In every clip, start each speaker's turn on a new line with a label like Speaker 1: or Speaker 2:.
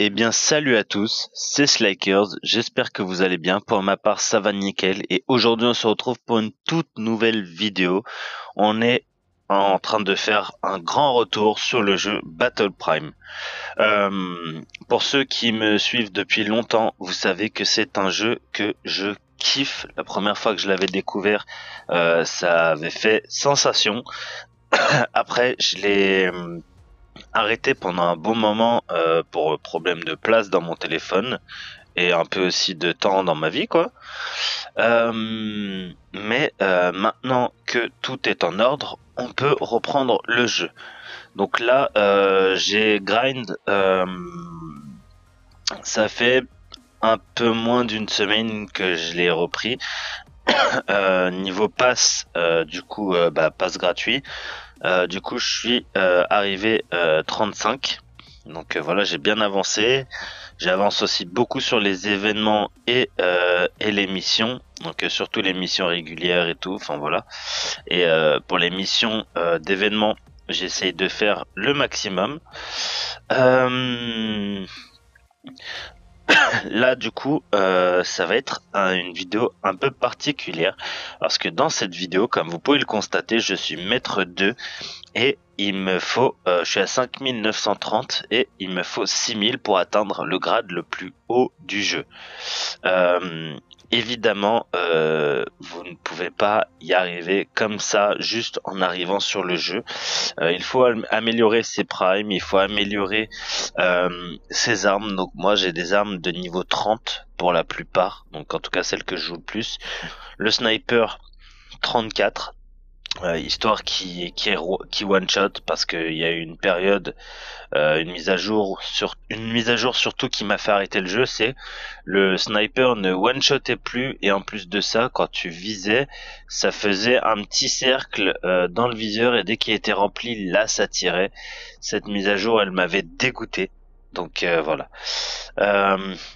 Speaker 1: Eh bien, salut à tous, c'est Slakers, j'espère que vous allez bien. Pour ma part, ça va nickel. Et aujourd'hui, on se retrouve pour une toute nouvelle vidéo. On est en train de faire un grand retour sur le jeu Battle Prime. Pour ceux qui me suivent depuis longtemps, vous savez que c'est un jeu que je kiffe. La première fois que je l'avais découvert, ça avait fait sensation. Après, je l'ai arrêté pendant un bon moment pour problème de place dans mon téléphone et un peu aussi de temps dans ma vie, quoi. Mais maintenant que tout est en ordre, on peut reprendre le jeu. Donc là, j'ai grind. Ça fait un peu moins d'une semaine que je l'ai repris. Niveau pass, du coup, pass gratuit. Du coup, je suis arrivé 35. Donc voilà, j'ai bien avancé. J'avance aussi beaucoup sur les événements et les missions. Donc surtout les missions régulières et tout. Enfin voilà. Et pour les missions d'événements, j'essaye de faire le maximum. Là, du coup, ça va être une vidéo un peu particulière parce que dans cette vidéo, comme vous pouvez le constater, je suis maître 2 et il me faut, je suis à 5930 et il me faut 6000 pour atteindre le grade le plus haut du jeu. Évidemment, vous ne pouvez pas y arriver comme ça juste en arrivant sur le jeu. Il faut améliorer ses primes, il faut améliorer ses armes. Donc moi j'ai des armes de niveau 30 pour la plupart, donc en tout cas celles que je joue le plus. Le sniper 34. Histoire qui one shot parce qu'il y a eu une période, une mise à jour surtout qui m'a fait arrêter le jeu, c'est le sniper ne one shotait plus et en plus de ça, quand tu visais, ça faisait un petit cercle dans le viseur et dès qu'il était rempli, là ça tirait. Cette mise à jour, elle m'avait dégoûté. Donc voilà.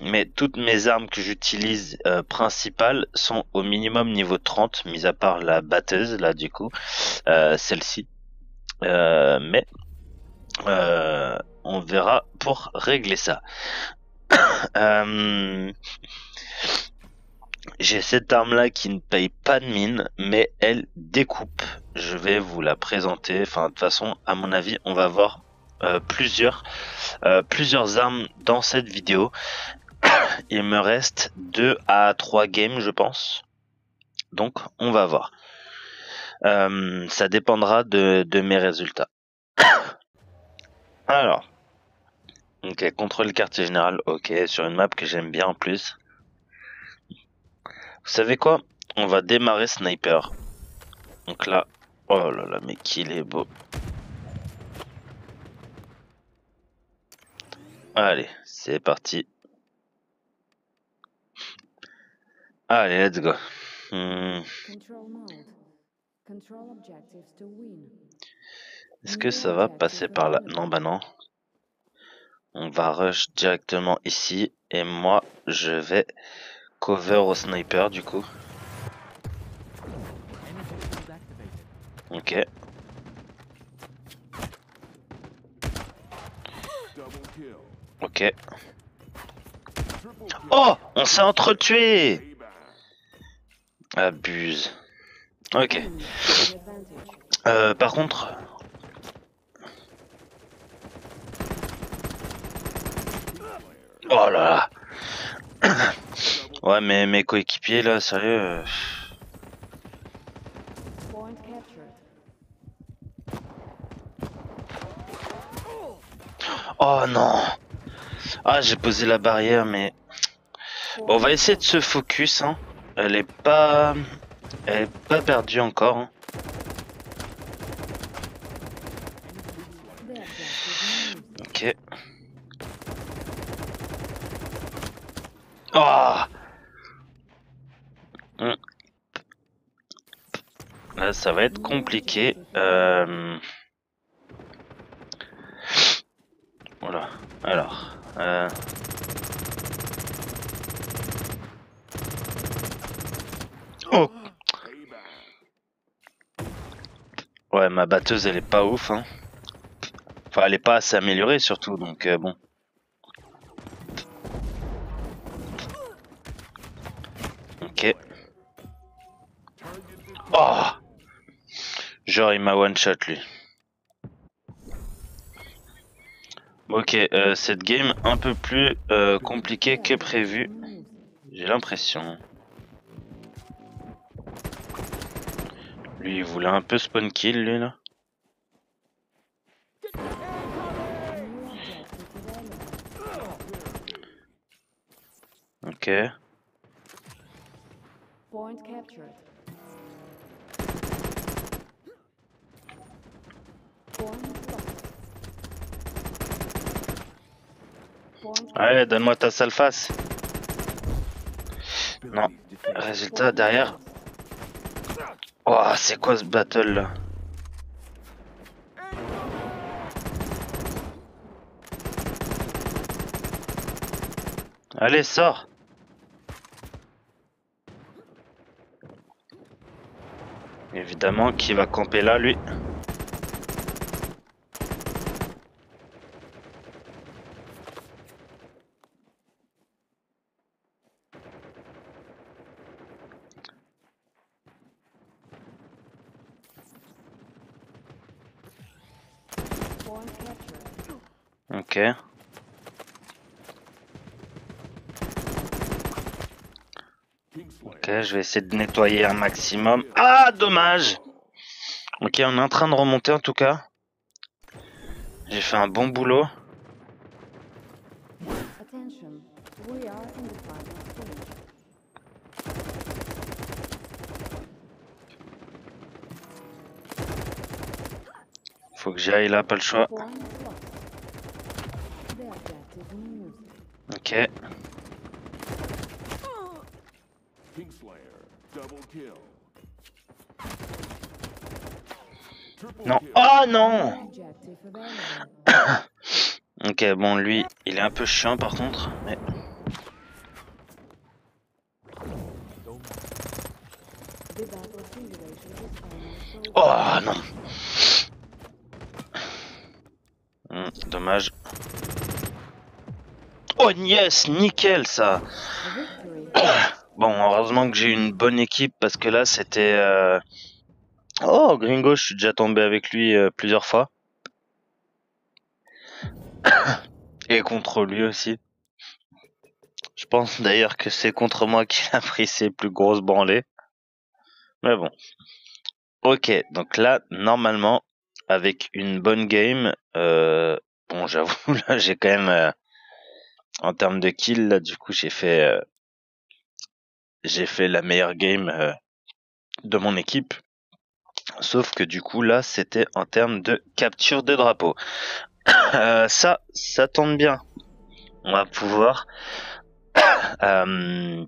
Speaker 1: Mais toutes mes armes que j'utilise principales sont au minimum niveau 30, mis à part la batteuse là du coup, celle-ci. Mais on verra pour régler ça. J'ai cette arme là qui ne paye pas de mine, mais elle découpe. Je vais vous la présenter. Enfin, de toute façon, à mon avis, on va voir plusieurs armes dans cette vidéo. Il me reste 2 à 3 games, je pense. Donc, on va voir. Ça dépendra de mes résultats. Alors, ok, contrôle quartier général, ok, sur une map que j'aime bien en plus. Vous savez quoi? On va démarrer sniper. Donc là, oh là là, mais qu'il est beau. Allez, c'est parti. Allez, let's go. Est-ce que ça va passer par là? Non, bah non. On va rush directement ici. Et moi, je vais cover au sniper du coup. Ok. Ok. Oh, on s'est entretués. Abuse. Ok. Par contre... Oh là là. Ouais, mais mes coéquipiers là, sérieux... Oh non. Ah, j'ai posé la barrière, mais... Bon, on va essayer de se focus, hein. Elle est pas perdue encore, hein. Ok. Oh. Là, ça va être compliqué. Voilà. Alors. Oh. Ouais, ma batteuse, elle est pas ouf, hein. Enfin, elle est pas assez améliorée, surtout, donc bon. Ok. Oh! Genre il m'a one shot lui. Ok, cette game un peu plus compliquée que prévu. J'ai l'impression. Lui il voulait un peu spawn kill lui là. Ok.
Speaker 2: Point captured.
Speaker 1: Allez, donne-moi ta sale face. Non. Résultat, derrière. Oh, c'est quoi ce battle là? Allez, sors. Évidemment, qui va camper là, lui? Ok. Ok, je vais essayer de nettoyer un maximum. Ah, dommage. Ok, on est en train de remonter en tout cas. J'ai fait un bon boulot.
Speaker 2: Attention, we are in the final stage.
Speaker 1: Faut que j'y aille là, pas le choix.
Speaker 2: Point lost. The objective moved.
Speaker 1: Ok.
Speaker 3: Kingslayer, double kill.
Speaker 1: Non. Oh non.
Speaker 2: Objective available.
Speaker 1: Ok, bon, lui, il est un peu chiant par contre. Mais...
Speaker 2: The battle simulation is almost over.
Speaker 1: Oh non. Dommage. Oh yes, nickel ça.
Speaker 2: Victory.
Speaker 1: Bon, heureusement que j'ai une bonne équipe parce que là c'était... Oh, Gringo, je suis déjà tombé avec lui plusieurs fois. Et contre lui aussi. Je pense d'ailleurs que c'est contre moi qu'il a pris ses plus grosses branlées. Mais bon. Ok, donc là, normalement, avec une bonne game, bon, j'avoue, là, j'ai quand même, en termes de kills, là, du coup, j'ai fait la meilleure game de mon équipe. Sauf que du coup, là, c'était en termes de capture de drapeau. Ça tombe bien. On va pouvoir, euh,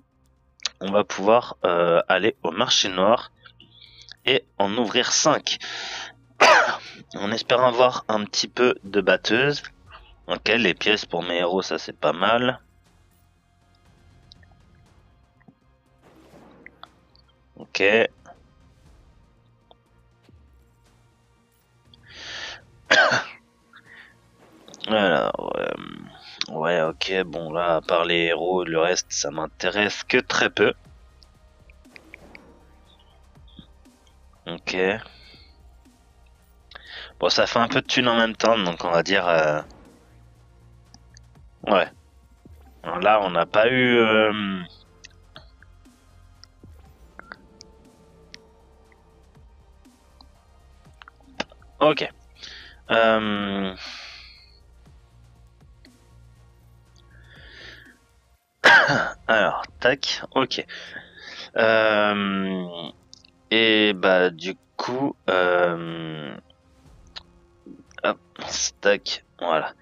Speaker 1: aller au marché noir et en ouvrir 5. En espérant avoir un petit peu de batteuse. Ok, les pièces pour mes héros, ça c'est pas mal. Ok. Alors, ouais, ok, bon là, à part les héros, le reste, ça m'intéresse que très peu. Ok. Bon, ça fait un peu de thunes en même temps, donc on va dire... Ouais. Alors là, on n'a pas eu... Ok. Alors, tac, ok. Et bah du coup... Hop, tac, voilà.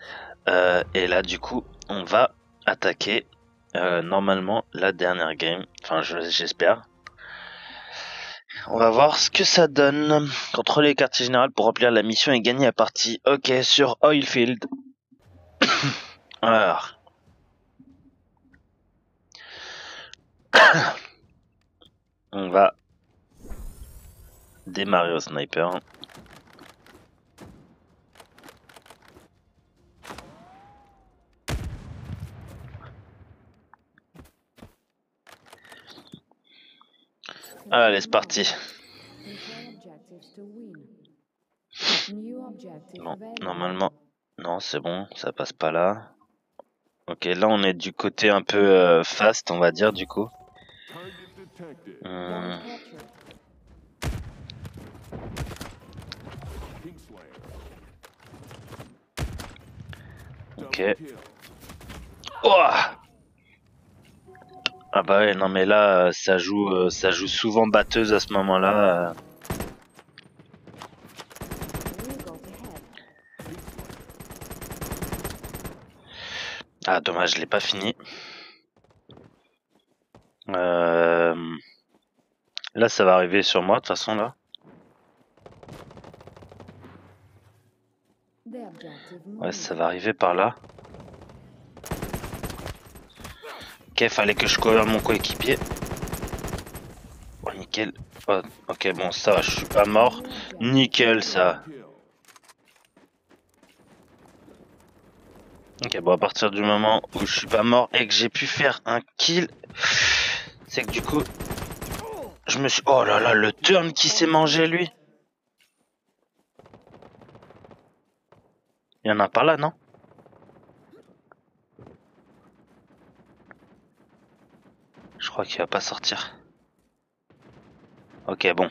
Speaker 1: Et là, du coup, on va attaquer normalement la dernière game. Enfin, j'espère. On va voir ce que ça donne. Contrôler les quartiers généraux pour remplir la mission et gagner la partie. Ok, sur Oilfield. Alors. On va démarrer au sniper. Allez, c'est parti.
Speaker 2: Control objectives to win. New objective
Speaker 1: Bon,
Speaker 2: available.
Speaker 1: normalement, non, c'est bon, ça passe pas là. Ok, là on est du côté un peu fast, on va dire, du coup.
Speaker 3: Target detected.
Speaker 2: Bomb captured.
Speaker 3: Kingslayer.
Speaker 1: Ok.
Speaker 3: Double kill.
Speaker 1: Oh, ah bah ouais, non mais là, ça joue souvent batteuse à ce moment-là.
Speaker 2: New goal ahead.
Speaker 1: Ah, dommage, je l'ai pas fini. Là, ça va arriver sur moi, de toute façon, là.
Speaker 2: The objective
Speaker 1: Ouais,
Speaker 2: moved.
Speaker 1: ça va arriver par là. Ok, fallait que je colle mon coéquipier. Oh, nickel. Oh, ok, bon, ça va, je suis pas mort.
Speaker 2: New objective.
Speaker 1: Nickel, ça.
Speaker 3: Kill.
Speaker 1: Ok, bon, à partir du moment où je suis pas mort et que j'ai pu faire un kill, c'est que du coup, je me suis... Oh là là, le turn qui s'est mangé, lui. Il y en a pas là, non? Je crois qu'il va pas sortir. Ok, bon.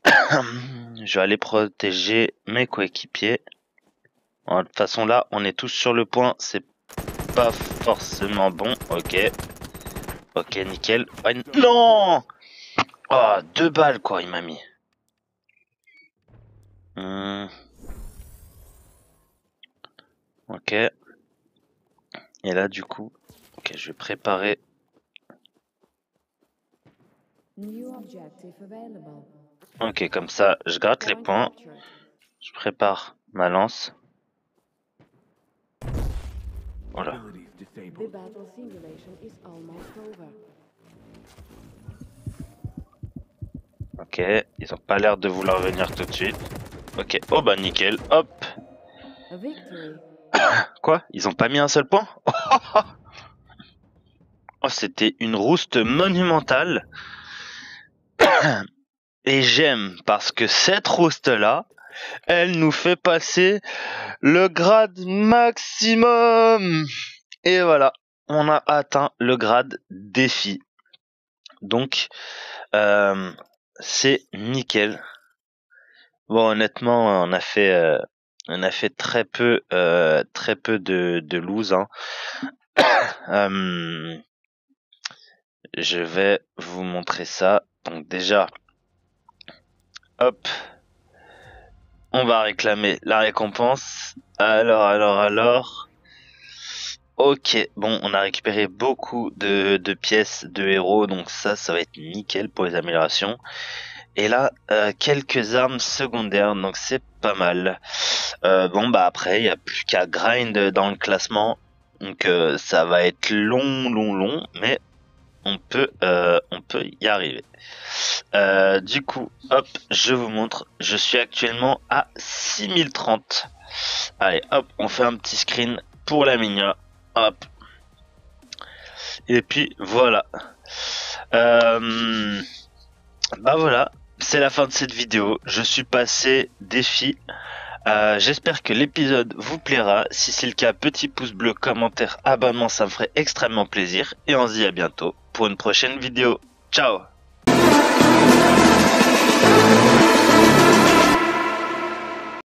Speaker 1: Je vais aller protéger mes coéquipiers. De toute façon, là, on est tous sur le point. C'est pas forcément bon. Ok. Ok, nickel. Ah, non! Oh, 2 balles, quoi, il m'a mis. Ok. Et là, du coup... Ok, je vais préparer...
Speaker 2: New objective available.
Speaker 1: Ok, comme ça, je gratte les
Speaker 2: Point
Speaker 1: points.
Speaker 2: captured.
Speaker 1: Je prépare ma lance. Voilà.
Speaker 3: Abilities
Speaker 2: The
Speaker 3: disabled.
Speaker 2: battle simulation is almost over.
Speaker 1: Ok, ils ont pas l'air de vouloir venir tout de suite. Ok, oh bah nickel, hop.
Speaker 2: A victory.
Speaker 1: Quoi? Ils ont pas mis un seul point? Oh, c'était une rouste monumentale. Et j'aime parce que cette rouste-là, elle nous fait passer le grade maximum. Et voilà, on a atteint le grade défi. Donc, c'est nickel. Bon, honnêtement, on a fait très peu de lose. Hein. Je vais vous montrer ça. Donc déjà, hop, on va réclamer la récompense. Alors. Ok, bon, on a récupéré beaucoup de pièces de héros, donc ça va être nickel pour les améliorations. Et là, quelques armes secondaires, donc c'est pas mal. Bon, bah après, il n'y a plus qu'à grind dans le classement. Donc ça va être long, mais on peut y arriver. Du coup, hop, je vous montre. Je suis actuellement à 6030. Allez, hop, on fait un petit screen pour la Minia. Hop. Et puis voilà. Bah voilà, c'est la fin de cette vidéo. Je suis passé défi. J'espère que l'épisode vous plaira. Si c'est le cas, petit pouce bleu, commentaire, abonnement, ça me ferait extrêmement plaisir. Et on se dit à bientôt pour une prochaine vidéo. Ciao!